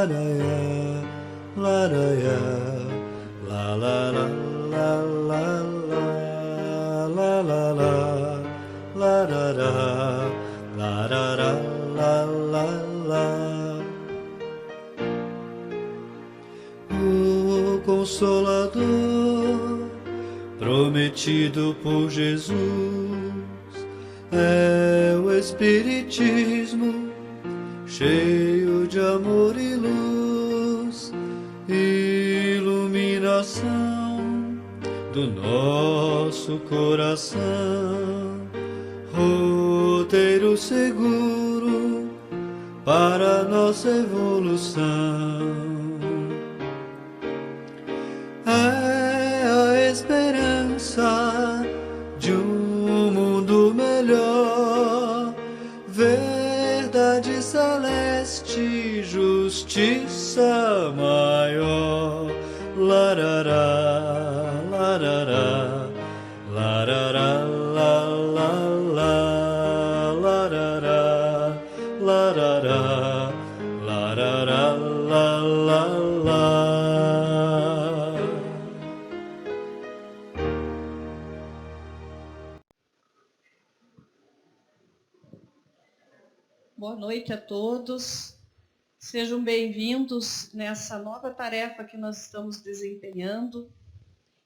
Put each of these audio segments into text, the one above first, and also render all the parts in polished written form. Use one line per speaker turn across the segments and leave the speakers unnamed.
la la ya, la la la la la la la la la la la la la la. O Consolador prometido por Jesus é o Espiritismo, cheio de amor e luz, iluminação do nosso coração, roteiro seguro para nossa evolução. É a esperança de um mundo melhor, verdade celeste, justiça maior. Larará, larará, larará, la, la, la, larará, larará, larará, la, la, la.
Boa noite a todos. Sejam bem-vindos nessa nova tarefa que nós estamos desempenhando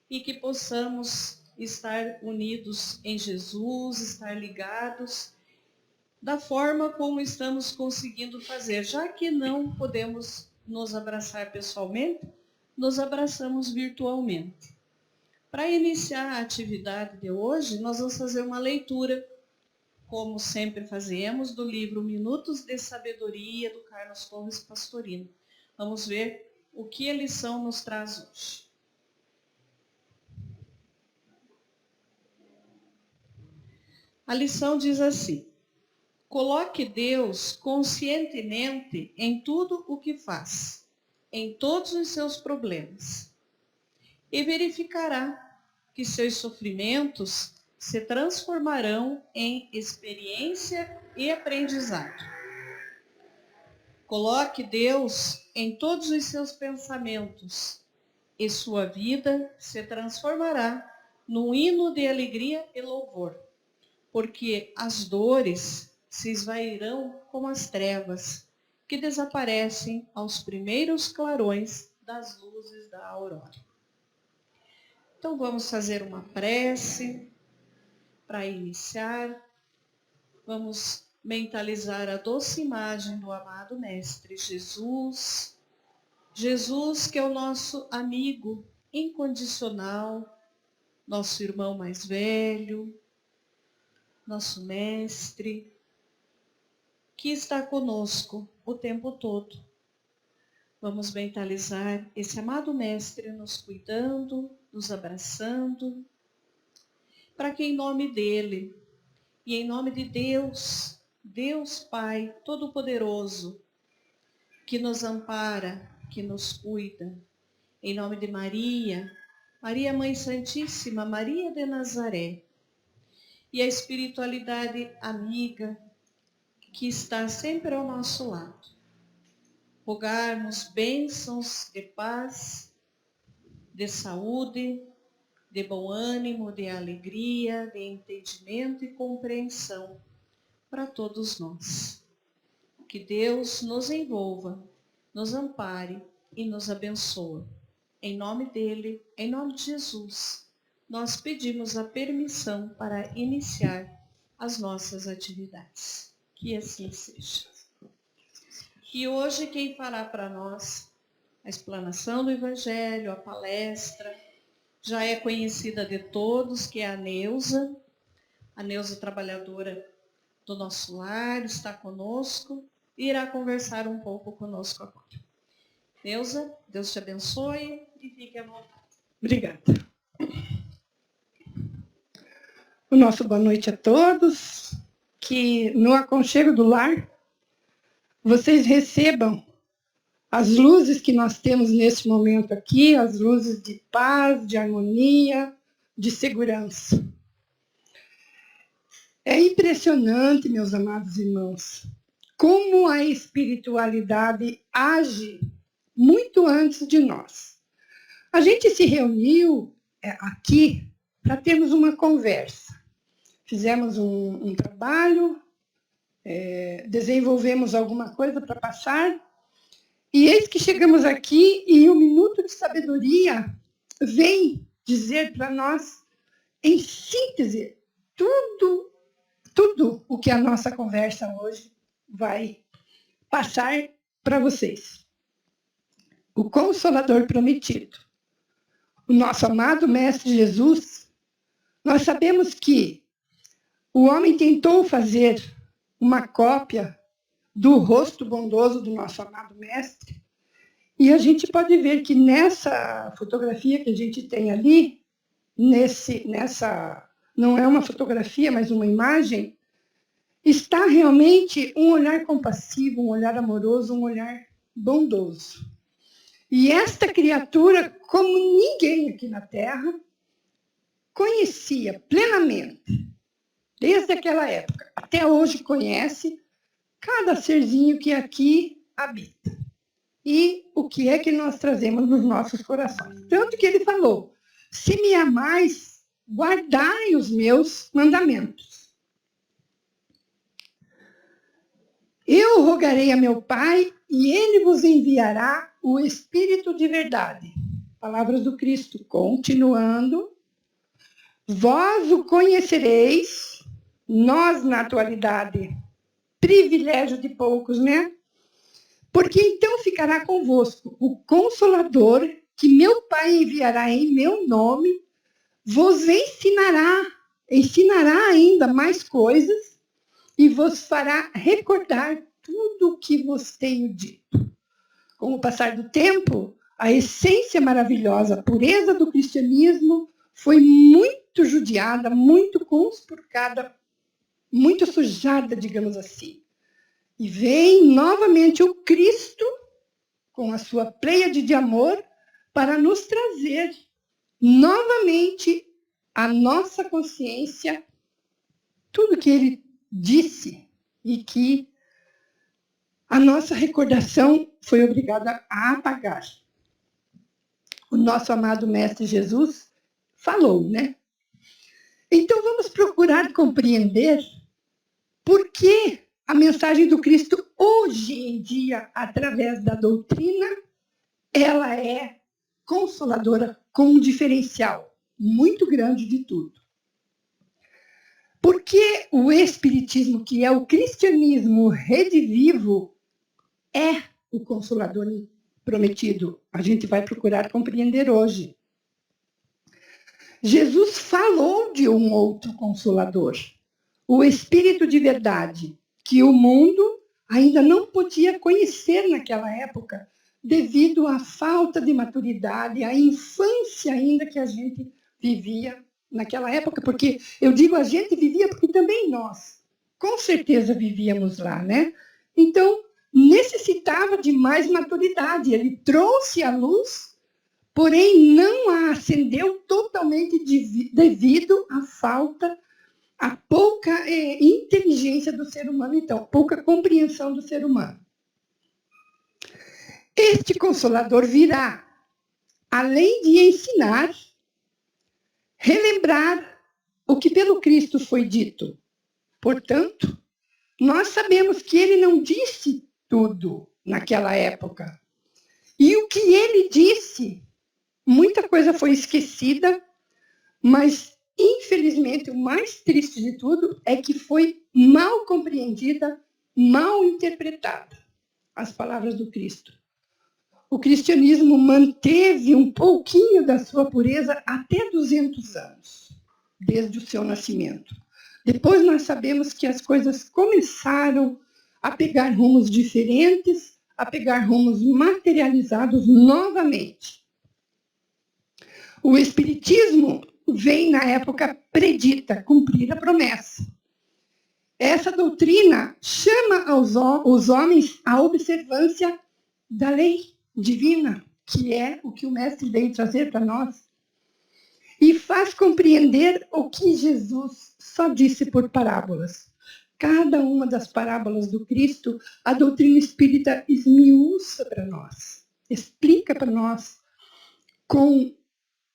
e que possamos estar unidos em Jesus, estar ligados da forma como estamos conseguindo fazer. Já que não podemos nos abraçar pessoalmente, nos abraçamos virtualmente. Para iniciar a atividade de hoje, nós vamos fazer uma leitura, como sempre fazemos, do livro Minutos de Sabedoria, do Carlos Torres Pastorino. Vamos ver o que a lição nos traz hoje. A lição diz assim: coloque Deus conscientemente em tudo o que faz, em todos os seus problemas, e verificará que seus sofrimentos se transformarão em experiência e aprendizado. Coloque Deus em todos os seus pensamentos e sua vida se transformará num hino de alegria e louvor, porque as dores se esvairão como as trevas que desaparecem aos primeiros clarões das luzes da aurora. Então vamos fazer uma prece. Para iniciar, vamos mentalizar a doce imagem do amado Mestre Jesus. Jesus, que é o nosso amigo incondicional, nosso irmão mais velho, nosso Mestre, que está conosco o tempo todo. Vamos mentalizar esse amado Mestre nos cuidando, nos abraçando, para que em nome dele e em nome de Deus, Deus Pai Todo-Poderoso, que nos ampara, que nos cuida, em nome de Maria, Maria Mãe Santíssima, Maria de Nazaré, e a espiritualidade amiga que está sempre ao nosso lado, rogarmos bênçãos de paz, de saúde, de bom ânimo, de alegria, de entendimento e compreensão para todos nós. Que Deus nos envolva, nos ampare e nos abençoe. Em nome dele, em nome de Jesus, nós pedimos a permissão para iniciar as nossas atividades. Que assim seja. E hoje quem fará para nós a explanação do Evangelho, a palestra, já é conhecida de todos, que é a Neuza trabalhadora do nosso lar, está conosco e irá conversar um pouco conosco agora. Neuza, Deus te abençoe e fique à vontade.
Obrigada. O nosso boa noite a todos, que no aconchego do lar vocês recebam as luzes que nós temos nesse momento aqui, as luzes de paz, de harmonia, de segurança. É impressionante, meus amados irmãos, como a espiritualidade age muito antes de nós. A gente se reuniu aqui para termos uma conversa. Fizemos um trabalho, desenvolvemos alguma coisa para passar, e eis que chegamos aqui e o Minuto de Sabedoria vem dizer para nós, em síntese, tudo o que a nossa conversa hoje vai passar para vocês. O Consolador Prometido. O nosso amado Mestre Jesus, nós sabemos que o homem tentou fazer uma cópia do rosto bondoso do nosso amado Mestre, e a gente pode ver que nessa fotografia que a gente tem ali, não é uma fotografia, mas uma imagem, está realmente um olhar compassivo, um olhar amoroso, um olhar bondoso. E esta criatura, como ninguém aqui na Terra, conhecia plenamente, desde aquela época, até hoje conhece cada serzinho que aqui habita. E o que é que nós trazemos nos nossos corações. Tanto que ele falou, se me amais, guardai os meus mandamentos. Eu rogarei a meu Pai e ele vos enviará o Espírito de verdade. Palavras do Cristo. Continuando. Vós o conhecereis, nós na atualidade, privilégio de poucos, né? Porque então ficará convosco o Consolador, que meu Pai enviará em meu nome, vos ensinará ainda mais coisas, e vos fará recordar tudo o que vos tenho dito. Com o passar do tempo, a essência maravilhosa, a pureza do cristianismo foi muito judiada, muito conspurcada, muito sujada, digamos assim. E vem novamente o Cristo, com a sua pleiade de amor, para nos trazer novamente a nossa consciência, tudo que ele disse e que a nossa recordação foi obrigada a apagar. O nosso amado Mestre Jesus falou, né? Então vamos procurar compreender por que a mensagem do Cristo hoje em dia, através da doutrina, ela é consoladora com um diferencial muito grande de tudo. Porque o Espiritismo, que é o cristianismo redivivo, é o Consolador prometido. A gente vai procurar compreender hoje. Jesus falou de um outro Consolador, o Espírito de verdade, que o mundo ainda não podia conhecer naquela época, devido à falta de maturidade, à infância ainda que a gente vivia naquela época, porque eu digo a gente vivia porque também nós, com certeza, vivíamos lá, né? Então, necessitava de mais maturidade. Ele trouxe a luz, porém não a acendeu totalmente devido à falta, à pouca inteligência do ser humano, então, pouca compreensão do ser humano. Este Consolador virá, além de ensinar, relembrar o que pelo Cristo foi dito. Portanto, nós sabemos que ele não disse tudo naquela época. E o que ele disse, muita coisa foi esquecida, mas, infelizmente, o mais triste de tudo é que foi mal compreendida, mal interpretada, as palavras do Cristo. O cristianismo manteve um pouquinho da sua pureza até 200 anos, desde o seu nascimento. Depois nós sabemos que as coisas começaram a pegar rumos diferentes, a pegar rumos materializados novamente. O Espiritismo vem na época predita, cumprir a promessa. Essa doutrina chama os homens à observância da lei divina, que é o que o Mestre veio trazer para nós, e faz compreender o que Jesus só disse por parábolas. cada uma das parábolas do Cristo, a doutrina espírita esmiuça para nós, explica para nós com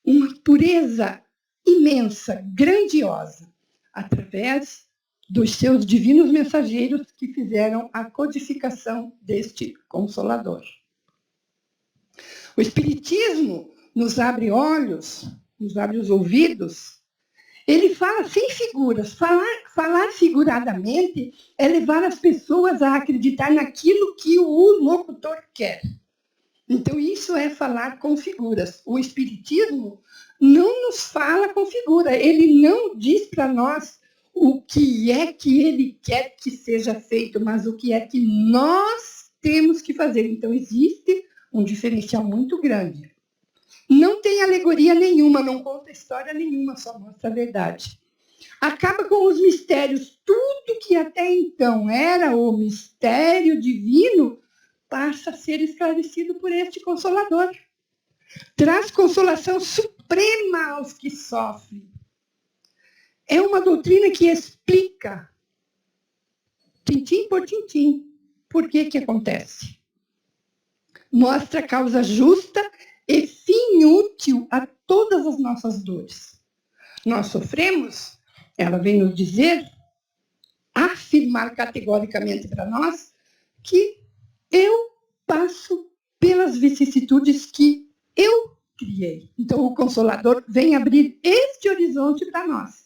uma pureza imensa, grandiosa, através dos seus divinos mensageiros que fizeram a codificação deste Consolador. O Espiritismo nos abre olhos, nos abre os ouvidos. Ele fala sem figuras. Falar figuradamente é levar as pessoas a acreditar naquilo que o locutor quer. Então, isso é falar com figuras. O Espiritismo não nos fala com figura. Ele não diz para nós o que é que ele quer que seja feito, mas o que é que nós temos que fazer. Então, existe um diferencial muito grande. Não tem alegoria nenhuma, não conta história nenhuma, só mostra a verdade. Acaba com os mistérios. Tudo que até então era o mistério divino passa a ser esclarecido por este Consolador. Traz consolação suprema aos que sofrem. É uma doutrina que explica, tintim por tintim, por que acontece. Mostra a causa justa e fim útil a todas as nossas dores. Nós sofremos, ela vem nos dizer, afirmar categoricamente para nós, que eu passo pelas vicissitudes que eu criei. Então, o Consolador vem abrir este horizonte para nós.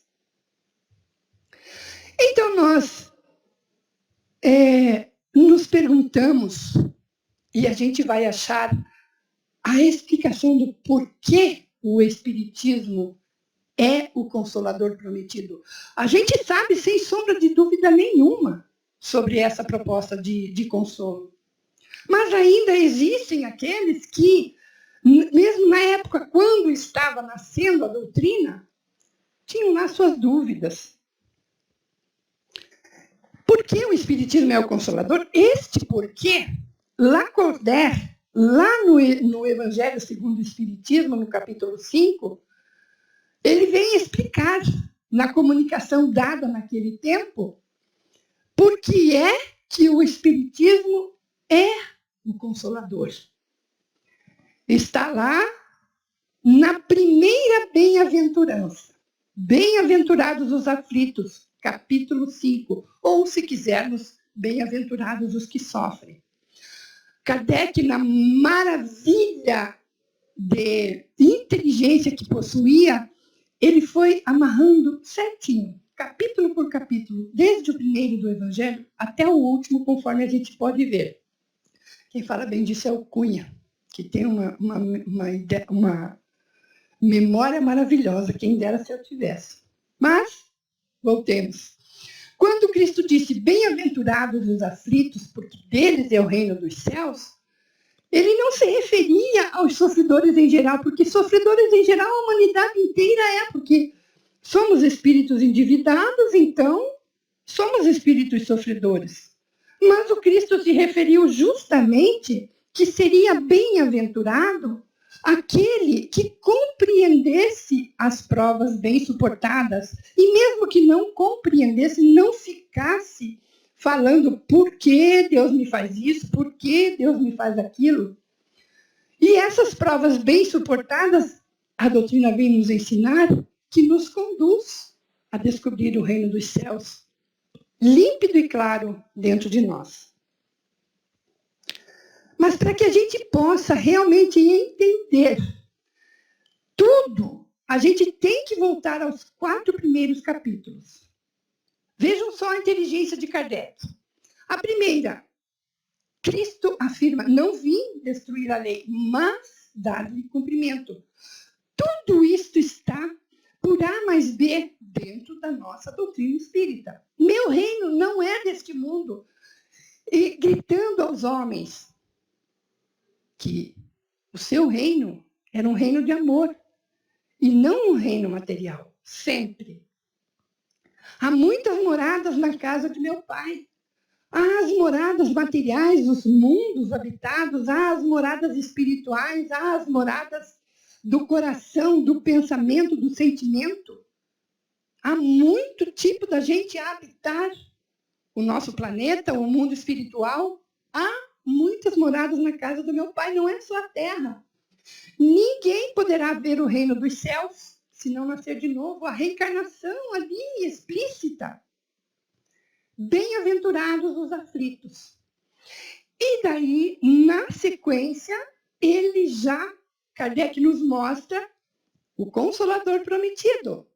Então, nós nos perguntamos, e a gente vai achar a explicação do porquê o Espiritismo é o Consolador prometido. A gente sabe, sem sombra de dúvida nenhuma, sobre essa proposta de consolo. Mas ainda existem aqueles que, mesmo na época quando estava nascendo a doutrina, tinham lá suas dúvidas. Por que o Espiritismo é o Consolador? Este porquê, Lacordaire, lá no Evangelho segundo o Espiritismo, no capítulo 5, ele vem explicar, na comunicação dada naquele tempo, por que é que o Espiritismo é o Consolador. Está lá na primeira bem-aventurança. Bem-aventurados os aflitos, capítulo 5. Ou, se quisermos, bem-aventurados os que sofrem. Kardec, na maravilha de inteligência que possuía, ele foi amarrando certinho, capítulo por capítulo, desde o primeiro do Evangelho até o último, conforme a gente pode ver. Quem fala bem disso é o Cunha, que tem uma memória maravilhosa, quem dera se eu tivesse. Mas, voltemos. Quando Cristo disse, bem-aventurados os aflitos, porque deles é o reino dos céus, ele não se referia aos sofredores em geral, porque sofredores em geral a humanidade inteira é, porque somos espíritos endividados, então somos espíritos sofredores. Mas o Cristo se referiu justamente que seria bem-aventurado aquele que compreendesse as provas bem suportadas e mesmo que não compreendesse, não ficasse falando por que Deus me faz isso, por que Deus me faz aquilo. E essas provas bem suportadas, a doutrina vem nos ensinar que nos conduz a descobrir o reino dos céus, límpido e claro dentro de nós. Mas para que a gente possa realmente entender tudo, a gente tem que voltar aos 4 primeiros capítulos. Vejam só a inteligência de Kardec. A primeira, Cristo afirma, não vim destruir a lei, mas dar-lhe cumprimento. Tudo isto está por A mais B dentro da nossa doutrina espírita. Meu reino não é deste mundo. E gritando aos homens que o seu reino era um reino de amor e não um reino material, sempre. Há muitas moradas na casa de meu pai. Há as moradas materiais, os mundos habitados, há as moradas espirituais, há as moradas do coração, do pensamento, do sentimento. Há muito tipo da gente habitar o nosso planeta, o mundo espiritual, há muitas moradas na casa do meu Pai, não é só a terra. Ninguém poderá ver o reino dos céus se não nascer de novo. A reencarnação ali explícita. Bem-aventurados os aflitos. E daí, na sequência, Kardec nos mostra o Consolador prometido.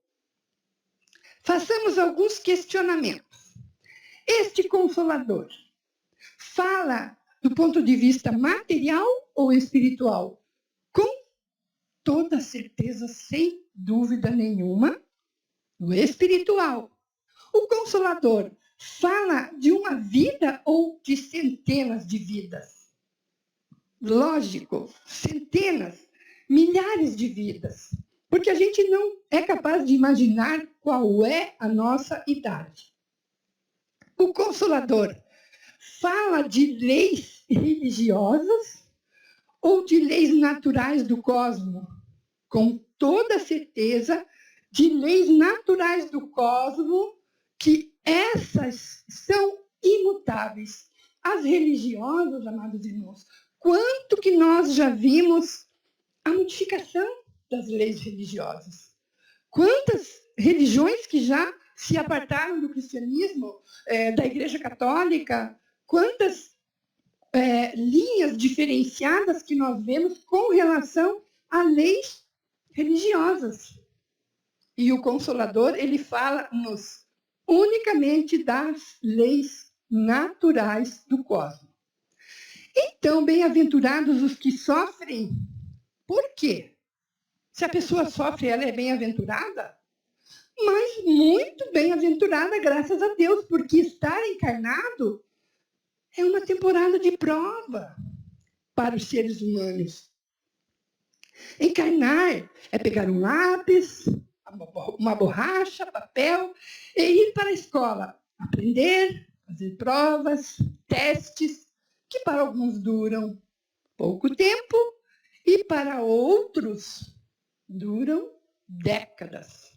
Façamos alguns questionamentos. Este Consolador fala do ponto de vista material ou espiritual? Com toda certeza, sem dúvida nenhuma, do espiritual. O Consolador fala de uma vida ou de centenas de vidas? Lógico, centenas, milhares de vidas. Porque a gente não é capaz de imaginar qual é a nossa idade. O Consolador fala de leis religiosas ou de leis naturais do cosmos? Com toda certeza, de leis naturais do cosmos, que essas são imutáveis. As religiosas, amados irmãos, quanto que nós já vimos a modificação das leis religiosas? Quantas religiões que já se apartaram do cristianismo, da Igreja Católica? Quantas linhas diferenciadas que nós vemos com relação a leis religiosas? E o Consolador, ele fala-nos unicamente das leis naturais do cosmos. Então, bem-aventurados os que sofrem. Por quê? Se a pessoa sofre, ela é bem-aventurada? Mas muito bem-aventurada, graças a Deus, porque estar encarnado é uma temporada de prova para os seres humanos. Encarnar é pegar um lápis, uma borracha, papel, e ir para a escola, aprender, fazer provas, testes, que para alguns duram pouco tempo e para outros duram décadas.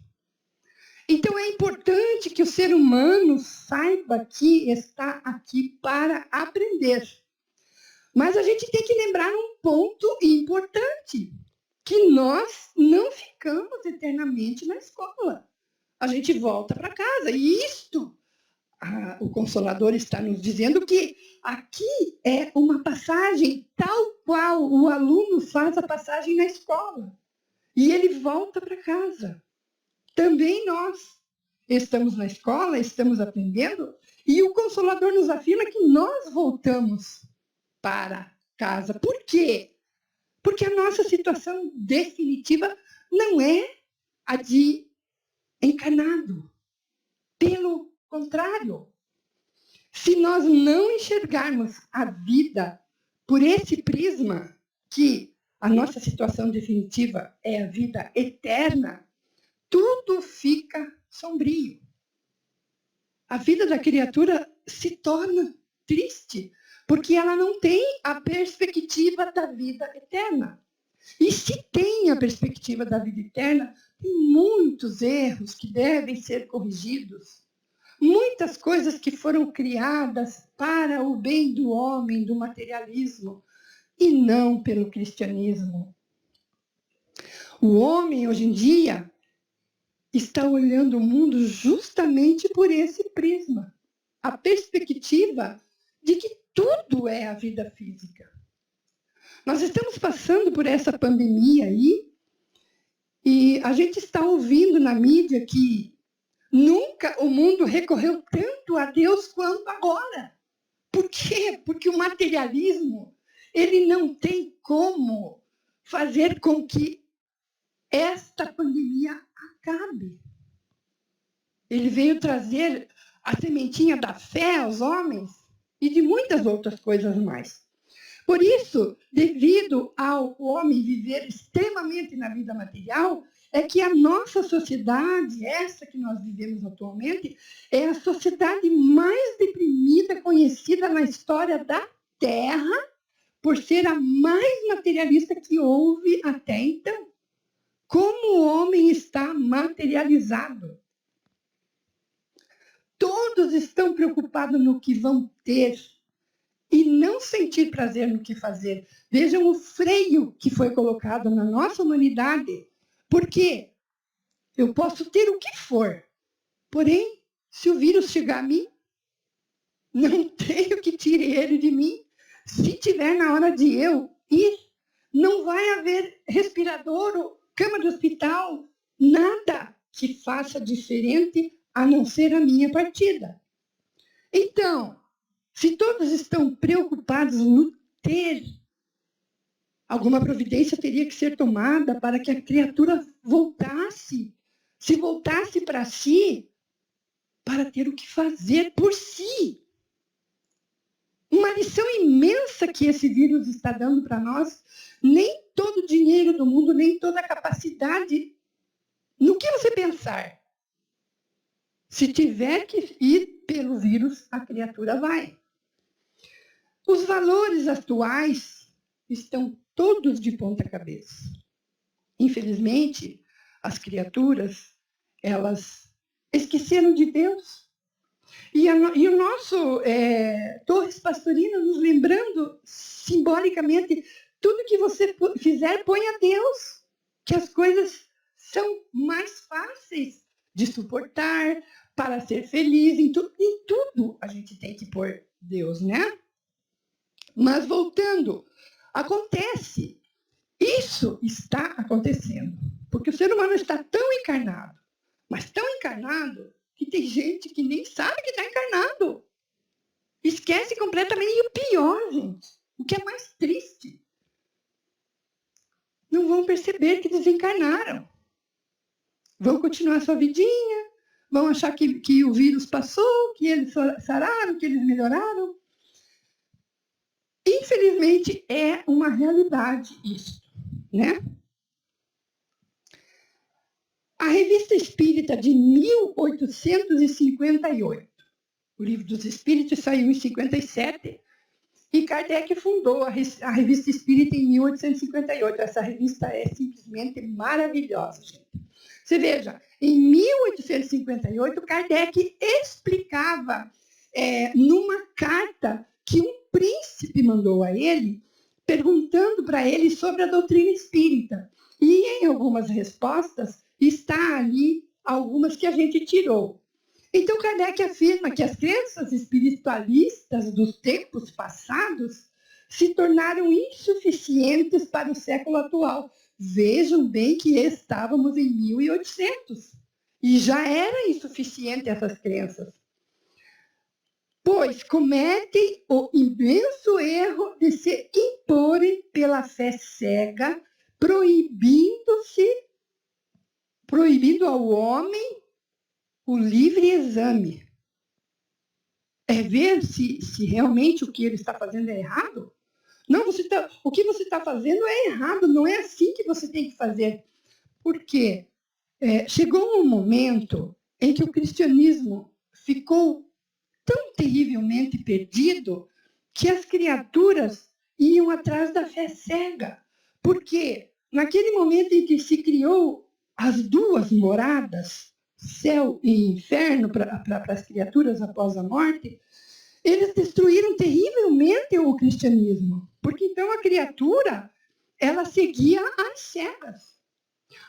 Então é importante que o ser humano saiba que está aqui para aprender. Mas a gente tem que lembrar um ponto importante, que nós não ficamos eternamente na escola. A gente volta para casa. E o Consolador está nos dizendo que aqui é uma passagem tal qual o aluno faz a passagem na escola. E ele volta para casa. Também nós estamos na escola, estamos aprendendo, e o Consolador nos afirma que nós voltamos para casa. Por quê? Porque a nossa situação definitiva não é a de encarnado. Pelo contrário, se nós não enxergarmos a vida por esse prisma, que a nossa situação definitiva é a vida eterna, tudo fica sombrio. A vida da criatura se torna triste, porque ela não tem a perspectiva da vida eterna. E se tem a perspectiva da vida eterna, tem muitos erros que devem ser corrigidos. Muitas coisas que foram criadas para o bem do homem, do materialismo, e não pelo cristianismo. O homem, hoje em dia, está olhando o mundo justamente por esse prisma. A perspectiva de que tudo é a vida física. Nós estamos passando por essa pandemia aí, e a gente está ouvindo na mídia que nunca o mundo recorreu tanto a Deus quanto agora. Por quê? Porque o materialismo, ele não tem como fazer com que esta pandemia acabe. Ele veio trazer a sementinha da fé aos homens e de muitas outras coisas mais. Por isso, devido ao homem viver extremamente na vida material, é que a nossa sociedade, essa que nós vivemos atualmente, é a sociedade mais deprimida conhecida na história da Terra, por ser a mais materialista que houve até então. Como o homem está materializado. todos estão preocupados no que vão ter e não sentir prazer no que fazer. Vejam o freio que foi colocado na nossa humanidade. Porque eu posso ter o que for, porém, se o vírus chegar a mim, não tenho que tire ele de mim. Se tiver na hora de eu ir, não vai haver respirador, cama de hospital, nada que faça diferente a não ser a minha partida. Então, se todos estão preocupados no ter, alguma providência teria que ser tomada para que a criatura voltasse. Se voltasse para si, para ter o que fazer por si. Uma lição imensa que esse vírus está dando para nós. Nem todo o dinheiro do mundo, nem toda a capacidade. No que você pensar? Se tiver que ir pelo vírus, a criatura vai. Os valores atuais estão todos de ponta cabeça. Infelizmente, as criaturas, elas esqueceram de Deus. E o nosso Torres Pastorino nos lembrando simbolicamente, tudo que você fizer, põe a Deus, que as coisas são mais fáceis de suportar, para ser feliz, em tudo a gente tem que pôr Deus, né? Mas voltando, acontece, isso está acontecendo, porque o ser humano está tão encarnado, mas tão encarnado, que tem gente que nem sabe que está encarnado. Esquece completamente. E o pior, gente, o que é mais triste, não vão perceber que desencarnaram. Vão continuar sua vidinha, vão achar que o vírus passou, que eles sararam, que eles melhoraram. Infelizmente, é uma realidade isso, né? A Revista Espírita de 1858, o Livro dos Espíritos saiu em 57, e Kardec fundou a Revista Espírita em 1858. Essa revista é simplesmente maravilhosa, gente. Você veja, em 1858, Kardec explicava numa carta que um príncipe mandou a ele, perguntando para ele sobre a doutrina espírita. E em algumas respostas, está ali algumas que a gente tirou. Então, Kardec afirma que as crenças espiritualistas dos tempos passados se tornaram insuficientes para o século atual. Vejam bem que estávamos em 1800 e já era insuficiente essas crenças. Pois cometem o imenso erro de se imporem pela fé cega, proibindo ao homem o livre exame. É ver se realmente o que ele está fazendo é errado. Não, o que você está fazendo é errado, não é assim que você tem que fazer. Porque chegou um momento em que o cristianismo ficou tão terrivelmente perdido que as criaturas iam atrás da fé cega. Porque naquele momento em que se criou as duas moradas, céu e inferno, para as criaturas após a morte, eles destruíram terrivelmente o cristianismo. Porque então a criatura, ela seguia às cegas.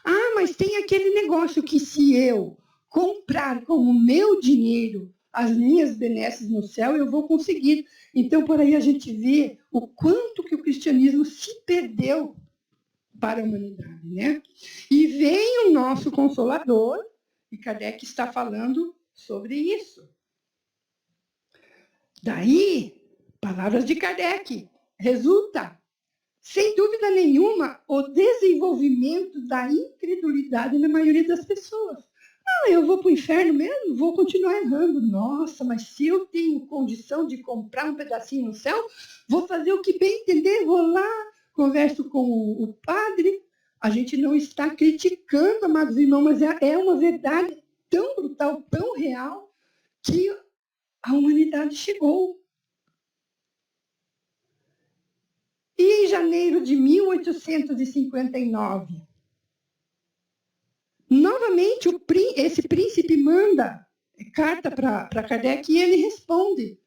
Ah, mas tem aquele negócio que se eu comprar com o meu dinheiro as minhas benesses no céu, eu vou conseguir. Então, por aí a gente vê o quanto que o cristianismo se perdeu para a humanidade, né? E vem o nosso Consolador, e Kardec está falando sobre isso. Daí, palavras de Kardec, resulta, sem dúvida nenhuma, o desenvolvimento da incredulidade na maioria das pessoas. Ah, eu vou para o inferno mesmo? Vou continuar errando. Nossa, mas se eu tenho condição de comprar um pedacinho no céu, vou fazer o que bem entender, vou lá, converso com o padre. A gente não está criticando, amados irmãos, mas é uma verdade tão brutal, tão real, que a humanidade chegou. E em janeiro de 1859, novamente esse príncipe manda carta para Kardec e ele responde.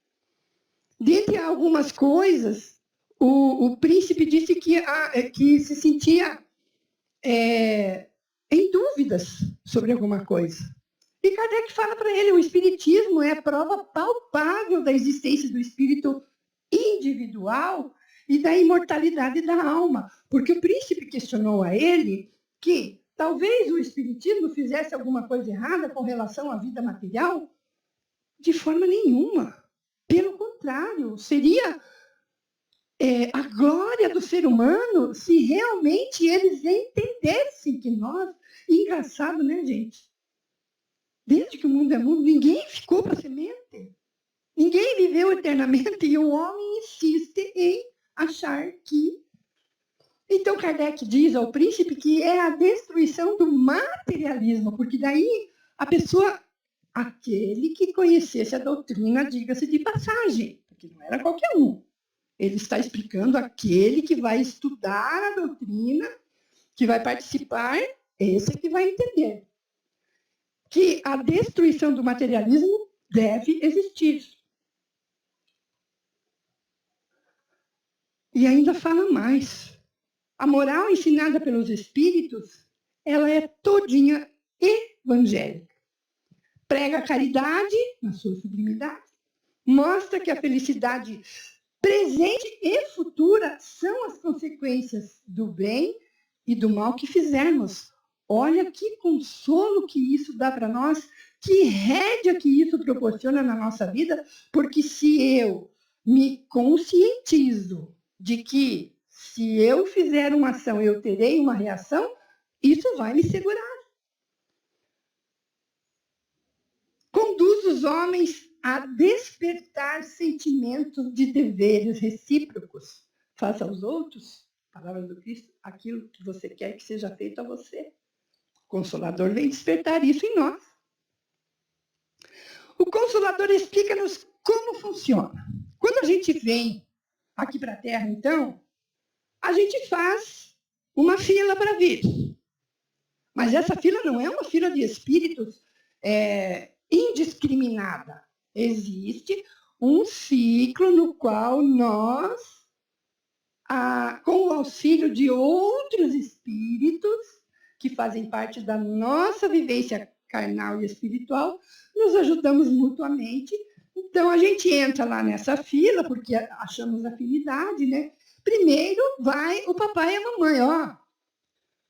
Dentre algumas coisas, o príncipe disse que se sentia em dúvidas sobre alguma coisa. E Kardec fala para ele, o espiritismo é a prova palpável da existência do espírito individual e da imortalidade da alma. Porque o príncipe questionou a ele que talvez o espiritismo fizesse alguma coisa errada com relação à vida material. De forma nenhuma. Pelo contrário, seria a glória do ser humano se realmente eles entendessem que nós... Engraçado, né, gente? Desde que o mundo é mundo, ninguém ficou para semente. Ninguém viveu eternamente e o homem insiste em achar que... Então, Kardec diz ao príncipe que é a destruição do materialismo, porque daí a pessoa... Aquele que conhecesse a doutrina, diga-se de passagem, porque não era qualquer um. Ele está explicando aquele que vai estudar a doutrina, que vai participar, esse que vai entender. Que a destruição do materialismo deve existir. E ainda fala mais. A moral ensinada pelos espíritos, ela é todinha evangélica. Prega a caridade na sua sublimidade, mostra que a felicidade presente e futura são as consequências do bem e do mal que fizermos. Olha que consolo que isso dá para nós, que rédea que isso proporciona na nossa vida, porque se eu me conscientizo de que se eu fizer uma ação eu terei uma reação, isso vai me segurar. Conduz os homens a despertar sentimentos de deveres recíprocos. Faça aos outros, palavra do Cristo, aquilo que você quer que seja feito a você. O Consolador vem despertar isso em nós. O Consolador explica-nos como funciona. Quando a gente vem aqui para a Terra, então, a gente faz uma fila para vir. Mas essa fila não é uma fila de espíritos indiscriminada. Existe um ciclo no qual nós, com o auxílio de outros espíritos, que fazem parte da nossa vivência carnal e espiritual, nos ajudamos mutuamente. Então, a gente entra lá nessa fila, porque achamos afinidade, né? Primeiro vai o papai e a mamãe, ó.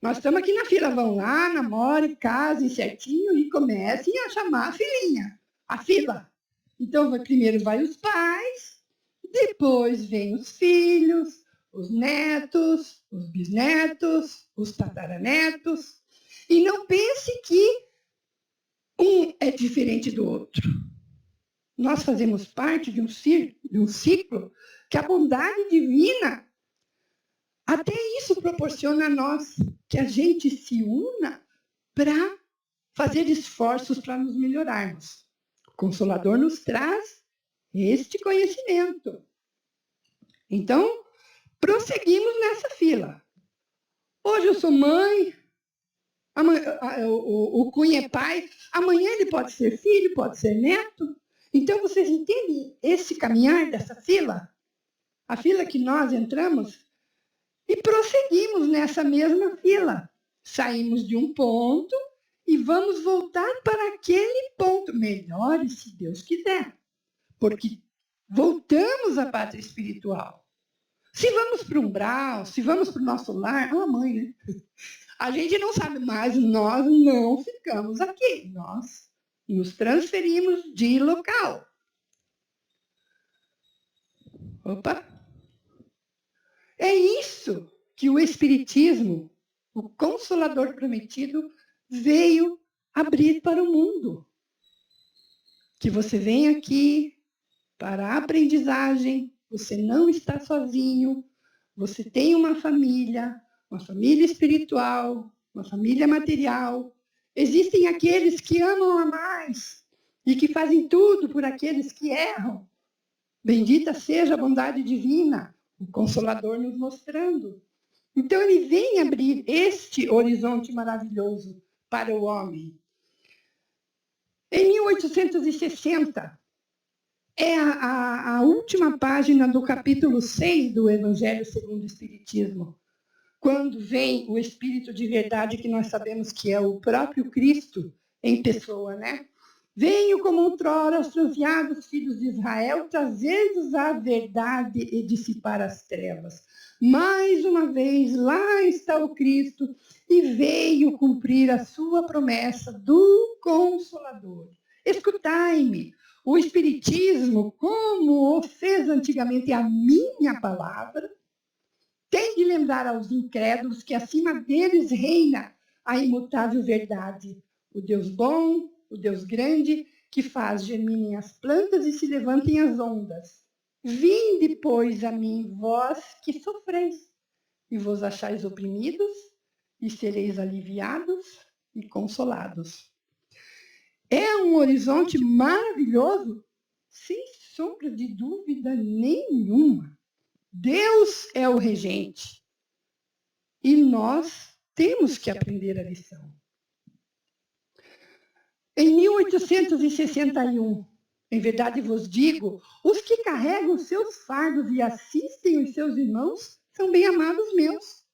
Nós estamos aqui na fila, vão lá, namorem, casem certinho e comecem a chamar a filhinha, a fila. Então, primeiro vai os pais, depois vem os filhos, os netos, os bisnetos, os tataranetos. E não pense que um é diferente do outro. Nós fazemos parte de um ciclo que a bondade divina, até isso proporciona a nós, que a gente se una para fazer esforços para nos melhorarmos. O Consolador nos traz este conhecimento. Então, prosseguimos nessa fila. Hoje eu sou mãe, o Cunha é pai, amanhã ele pode ser filho, pode ser neto. Então, vocês entendem esse caminhar dessa fila? A fila que nós entramos e prosseguimos nessa mesma fila. Saímos de um ponto e vamos voltar para aquele ponto. Melhor, se Deus quiser. Porque voltamos à pátria espiritual. Se vamos para o umbral, se vamos para o nosso lar, mãe, né? A gente não sabe, mas nós não ficamos aqui. Nós nos transferimos de local. Opa! É isso que o Espiritismo, o Consolador Prometido, veio abrir para o mundo. Que você vem aqui para a aprendizagem, você não está sozinho, você tem uma família espiritual, uma família material. Existem aqueles que amam a mais e que fazem tudo por aqueles que erram. Bendita seja a bondade divina, o Consolador nos mostrando. Então, ele vem abrir este horizonte maravilhoso para o homem. Em 1860, é a última página do capítulo 6 do Evangelho segundo o Espiritismo, quando vem o Espírito de verdade, que nós sabemos que é o próprio Cristo em pessoa, né? Venho como outrora aos transviados filhos de Israel, trazer-vos a verdade e dissipar as trevas. Mais uma vez, lá está o Cristo e veio cumprir a sua promessa do Consolador. Escutai-me, o Espiritismo, como o fez antigamente a minha palavra, tem de lembrar aos incrédulos que acima deles reina a imutável verdade, o Deus bom, o Deus grande, que faz germinem as plantas e se levantem as ondas. Vinde, pois, a mim, vós que sofreis, e vos achais oprimidos, e sereis aliviados e consolados. É um horizonte maravilhoso, sem sombra de dúvida nenhuma. Deus é o regente, e nós temos que aprender a lição. Em 1861, em verdade vos digo, os que carregam seus fardos e assistem os seus irmãos são bem-amados meus.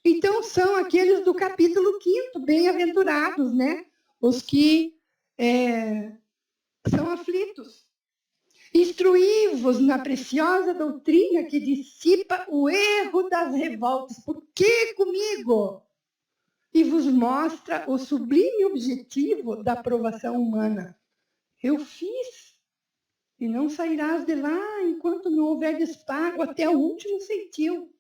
Então, são aqueles do capítulo 5º, bem-aventurados, né? Os que são aflitos. Instruí-vos na preciosa doutrina que dissipa o erro das revoltas. Por que comigo? E vos mostra o sublime objetivo da aprovação humana. Eu fiz, e não sairás de lá enquanto não houverdes pago até o último centil.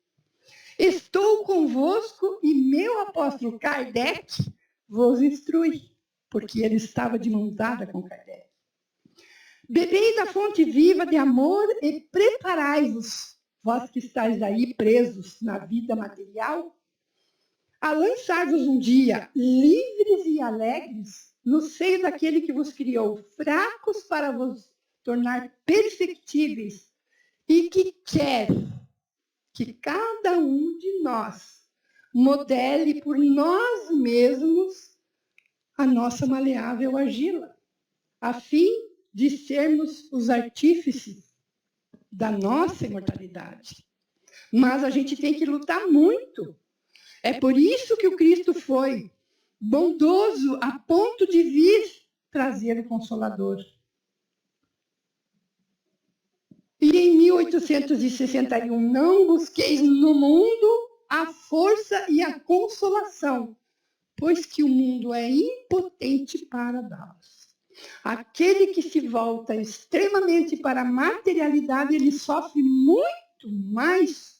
Estou convosco e meu apóstolo Kardec vos instrui, porque ele estava de mão dada com Kardec. Bebei da fonte viva de amor e preparai-vos, vós que estáis aí presos na vida material, a lançar-vos um dia, livres e alegres, no seio daquele que vos criou, fracos para vos tornar perfectíveis, e que quer que cada um de nós modele por nós mesmos a nossa maleável argila, a fim de sermos os artífices da nossa imortalidade. Mas a gente tem que lutar muito. É por isso que o Cristo foi bondoso a ponto de vir trazer o Consolador. E em 1861, não busqueis no mundo a força e a consolação, pois que o mundo é impotente para dá-las. Aquele que se volta extremamente para a materialidade, ele sofre muito mais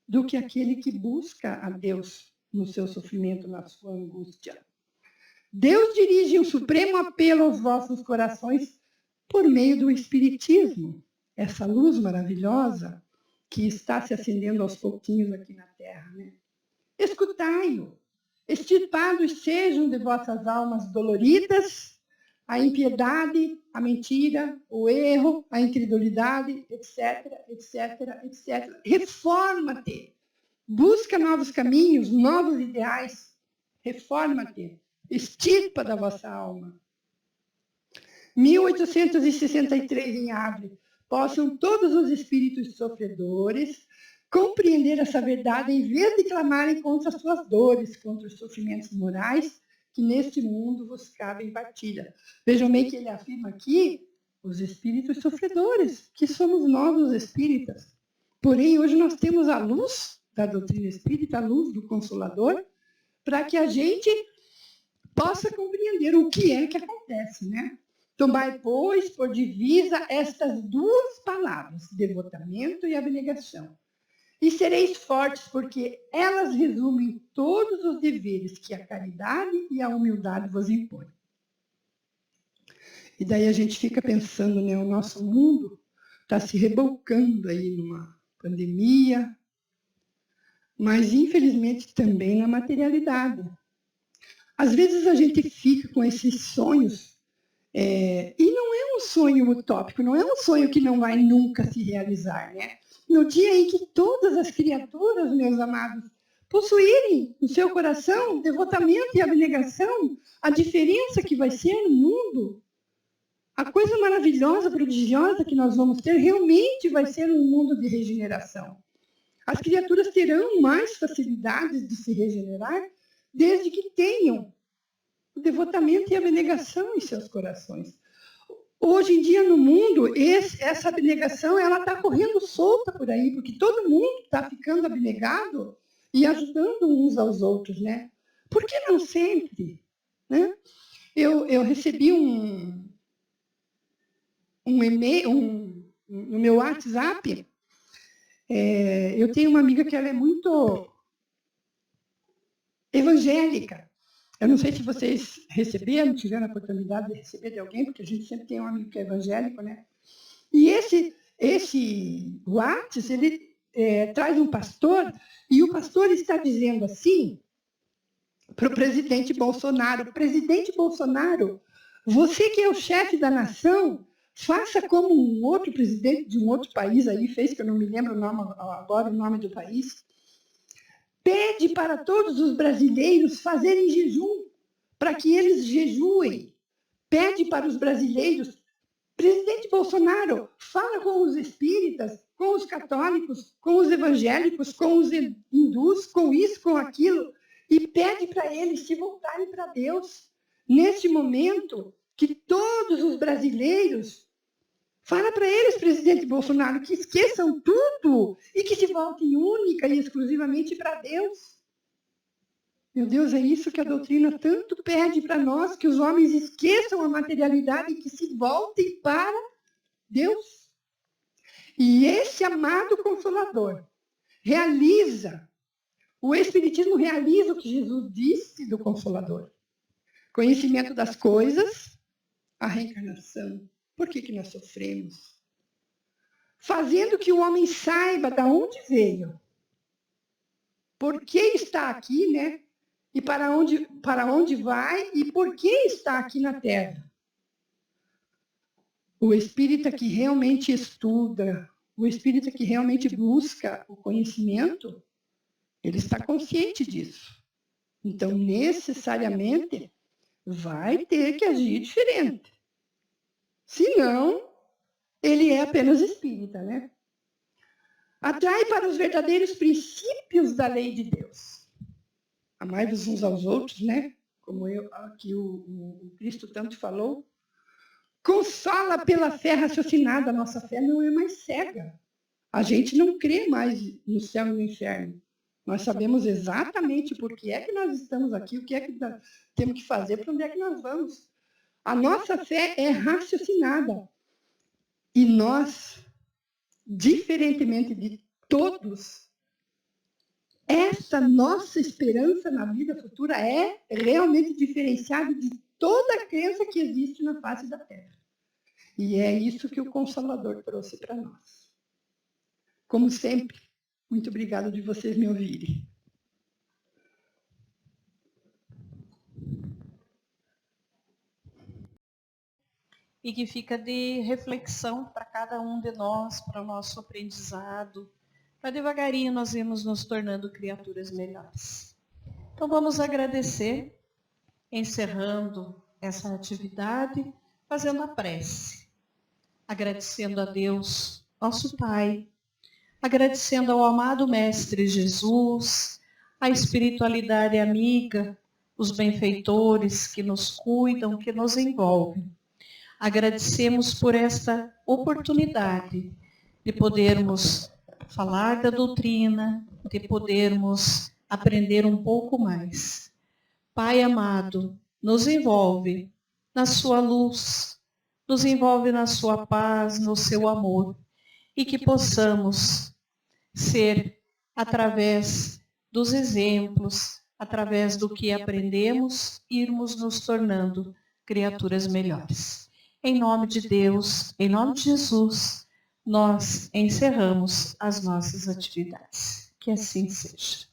do que aquele que busca a Deus no seu sofrimento, na sua angústia. Deus dirige um supremo apelo aos vossos corações por meio do Espiritismo, essa luz maravilhosa que está se acendendo aos pouquinhos aqui na Terra. Né? Escutai-o, extirpados sejam de vossas almas doloridas a impiedade, a mentira, o erro, a incredulidade, etc, etc, etc. Reforma-te. Busca novos caminhos, novos ideais. Reforma-te. Extirpa da vossa alma. 1863 em Abre. Possam todos os espíritos sofredores compreender essa verdade em vez de clamarem contra as suas dores, contra os sofrimentos morais que neste mundo vos cabem partilha. Vejam bem que ele afirma aqui os espíritos sofredores, que somos nós os espíritas. Porém, hoje nós temos a luz da doutrina espírita, a luz do Consolador, para que a gente possa compreender o que é que acontece, né? Tomai, pois, por divisa estas duas palavras, devotamento e abnegação. E sereis fortes, porque elas resumem todos os deveres que a caridade e a humildade vos impõem. E daí a gente fica pensando, né, o nosso mundo está se rebocando aí numa pandemia, mas infelizmente também na materialidade. Às vezes a gente fica com esses sonhos, e não é um sonho utópico, não é um sonho que não vai nunca se realizar, né? No dia em que todas as criaturas, meus amados, possuírem no seu coração devotamento e abnegação, a diferença que vai ser no mundo a coisa maravilhosa, prodigiosa que nós vamos ter realmente vai ser um mundo de regeneração. As criaturas terão mais facilidades de se regenerar desde que tenham o devotamento e a abnegação em seus corações. Hoje em dia, no mundo, essa abnegação está correndo solta por aí, porque todo mundo está ficando abnegado e ajudando uns aos outros, né? Por que não sempre? Né? Eu recebi um e-mail no meu WhatsApp. Eu tenho uma amiga que ela é muito evangélica. Eu não sei se vocês receberam, tiveram a oportunidade de receber de alguém, porque a gente sempre tem um amigo que é evangélico, né? E esse WhatsApp, ele traz um pastor, e o pastor está dizendo assim para o presidente Bolsonaro: presidente Bolsonaro, você que é o chefe da nação, faça como um outro presidente de um outro país aí fez, que eu não me lembro agora o nome do país. Pede para todos os brasileiros fazerem jejum, para que eles jejuem. Pede para os brasileiros. Presidente Bolsonaro, fala com os espíritas, com os católicos, com os evangélicos, com os hindus, com isso, com aquilo, e pede para eles se voltarem para Deus. Neste momento, que todos os brasileiros, fala para eles, presidente Bolsonaro, que esqueçam tudo e que se voltem única e exclusivamente para Deus. Meu Deus, é isso que a doutrina tanto pede para nós, que os homens esqueçam a materialidade e que se voltem para Deus. E esse amado Consolador o Espiritismo realiza o que Jesus disse do Consolador. Conhecimento das coisas, a reencarnação. Por que nós sofremos? Fazendo que o homem saiba de onde veio, por que está aqui, né? E para onde vai e por que está aqui na Terra. O espírita que realmente estuda, o espírita que realmente busca o conhecimento, ele está consciente disso. Então, necessariamente, vai ter que agir diferente. Senão, ele é apenas espírita, né? Atrai para os verdadeiros princípios da lei de Deus. Amai-vos uns aos outros, né? Como aqui o Cristo tanto falou. Consola pela fé raciocinada. A nossa fé não é mais cega. A gente não crê mais no céu e no inferno. Nós sabemos exatamente por que é que nós estamos aqui, o que é que temos que fazer, para onde é que nós vamos. A nossa fé é raciocinada. E nós, diferentemente de todos, essa nossa esperança na vida futura é realmente diferenciada de toda a crença que existe na face da Terra. E é isso que o Consolador trouxe para nós. Como sempre, muito obrigada de vocês me ouvirem.
E que fica de reflexão para cada um de nós, para o nosso aprendizado, para devagarinho nós irmos nos tornando criaturas melhores. Então vamos agradecer, encerrando essa atividade, fazendo a prece. Agradecendo a Deus, nosso Pai, agradecendo ao amado Mestre Jesus, a espiritualidade amiga, os benfeitores que nos cuidam, que nos envolvem. Agradecemos por esta oportunidade de podermos falar da doutrina, de podermos aprender um pouco mais. Pai amado, nos envolve na sua luz, nos envolve na sua paz, no seu amor, e que possamos ser, através dos exemplos, através do que aprendemos, irmos nos tornando criaturas melhores. Em nome de Deus, em nome de Jesus, nós encerramos as nossas atividades. Que assim seja.